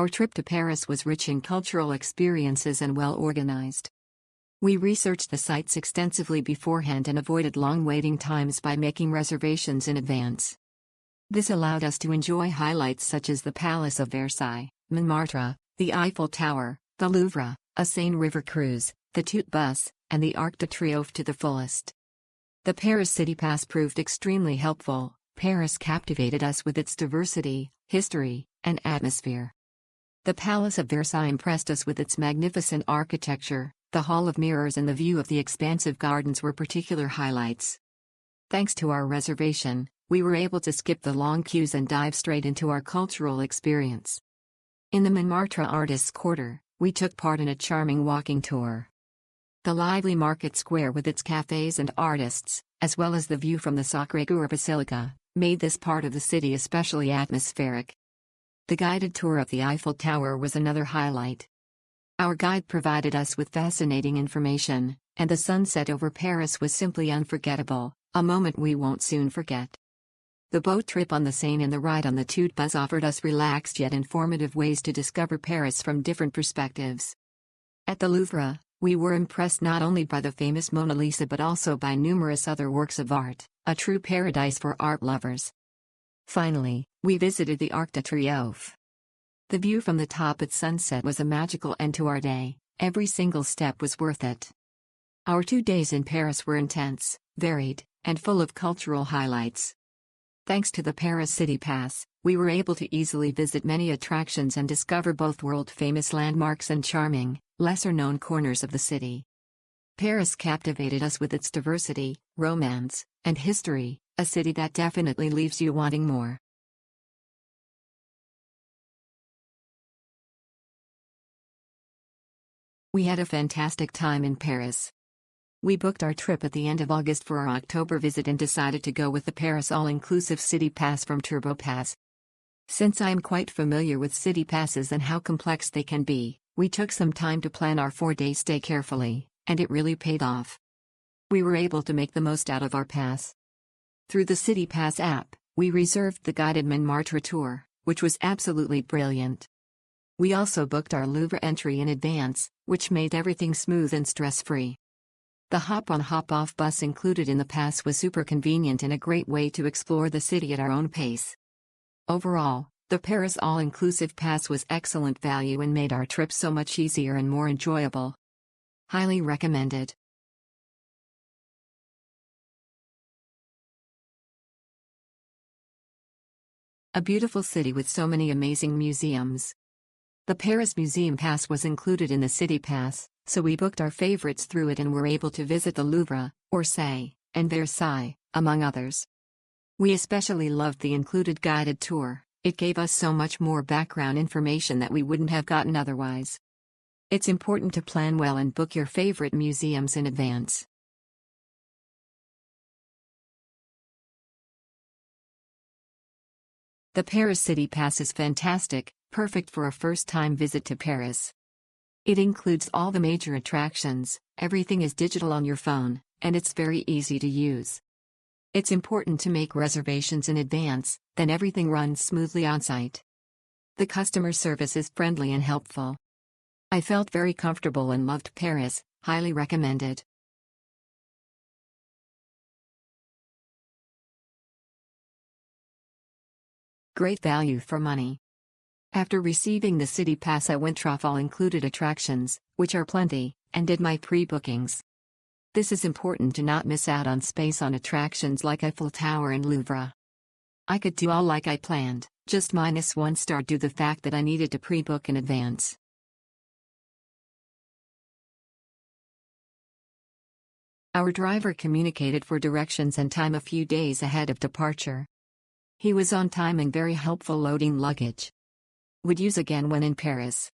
Our trip to Paris was rich in cultural experiences and well organized. We researched the sites extensively beforehand and avoided long waiting times by making reservations in advance. This allowed us to enjoy highlights such as the Palace of Versailles, Montmartre, the Eiffel Tower, the Louvre, a Seine River cruise, the Toute bus, and the Arc de Triomphe to the fullest. The Paris City Pass proved extremely helpful. Paris captivated us with its diversity, history, and atmosphere. The Palace of Versailles impressed us with its magnificent architecture. The Hall of Mirrors and the view of the expansive gardens were particular highlights. Thanks to our reservation, we were able to skip the long queues and dive straight into our cultural experience. In the Montmartre Artists' Quarter, we took part in a charming walking tour. The lively market square with its cafes and artists, as well as the view from the Sacré-Cœur Basilica, made this part of the city especially atmospheric. The guided tour of the Eiffel Tower was another highlight. Our guide provided us with fascinating information, and the sunset over Paris was simply unforgettable, a moment we won't soon forget. The boat trip on the Seine and the ride on the Toute bus offered us relaxed yet informative ways to discover Paris from different perspectives. At the Louvre, we were impressed not only by the famous Mona Lisa but also by numerous other works of art, a true paradise for art lovers. Finally, we visited the Arc de Triomphe. The view from the top at sunset was a magical end to our day. Every single step was worth it. Our 2 days in Paris were intense, varied, and full of cultural highlights. Thanks to the Paris City Pass, we were able to easily visit many attractions and discover both world-famous landmarks and charming, lesser-known corners of the city. Paris captivated us with its diversity, romance, and history, a city that definitely leaves you wanting more. We had a fantastic time in Paris. We booked our trip at the end of August for our October visit and decided to go with the Paris All-Inclusive City Pass from TurboPass. Since I am quite familiar with city passes and how complex they can be, we took some time to plan our 4-day stay carefully, and it really paid off. We were able to make the most out of our pass. Through the City Pass app, we reserved the guided Montmartre tour, which was absolutely brilliant. We also booked our Louvre entry in advance, which made everything smooth and stress-free. The hop-on hop-off bus included in the pass was super convenient and a great way to explore the city at our own pace. Overall, the Paris All-Inclusive Pass was excellent value and made our trip so much easier and more enjoyable. Highly recommended. A beautiful city with so many amazing museums. The Paris Museum Pass was included in the City Pass, so we booked our favorites through it and were able to visit the Louvre, Orsay, and Versailles, among others. We especially loved the included guided tour. It gave us so much more background information that we wouldn't have gotten otherwise. It's important to plan well and book your favorite museums in advance. The Paris City Pass is fantastic, perfect for a first-time visit to Paris. It includes all the major attractions, everything is digital on your phone, and it's very easy to use. It's important to make reservations in advance, then everything runs smoothly on-site. The customer service is friendly and helpful. I felt very comfortable and loved Paris, highly recommended. Great value for money. After receiving the City Pass I went Triomphe all-included attractions, which are plenty, and did my pre-bookings. This is important to not miss out on space on attractions like Eiffel Tower and Louvre. I could do all like I planned, just -1 star due to the fact that I needed to pre-book in advance. Our driver communicated for directions and time a few days ahead of departure. He was on time and very helpful loading luggage. Would use again when in Paris.